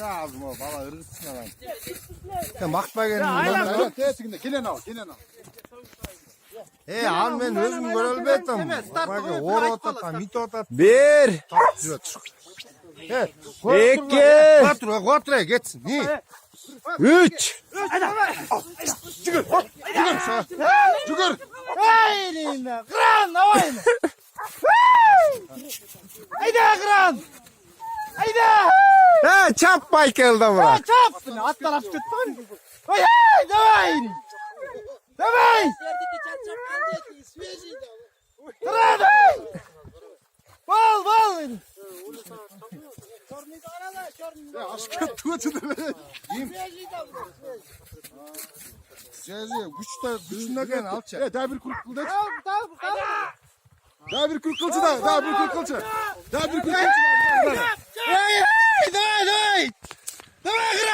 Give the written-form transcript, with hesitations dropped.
Lazım o bala ırgısına lan. Sen bakma kendine. Evet tesinde kinen al. Abi ben özüm görelbeydim. Bak or otatam, mit otatam. Bir. Evet. İki. Kotra geçsin. Ni? Üç. Çıkır. Haydi be. Kıran havayı mı? Haydi kıran. Haydi. He çap baykelden bırak. Çap. At taraf tutun. Haydi davay. Davay. Kıran. Bal. Aşkım tuğçu da böyle. Güçüne gene al çek. Daha bir kuruk kıldı. Daha bir kuruk kılçı da. Daha bir kuruk kılçı. Daha bir kuruk kılçı. Davay. Davay kıran.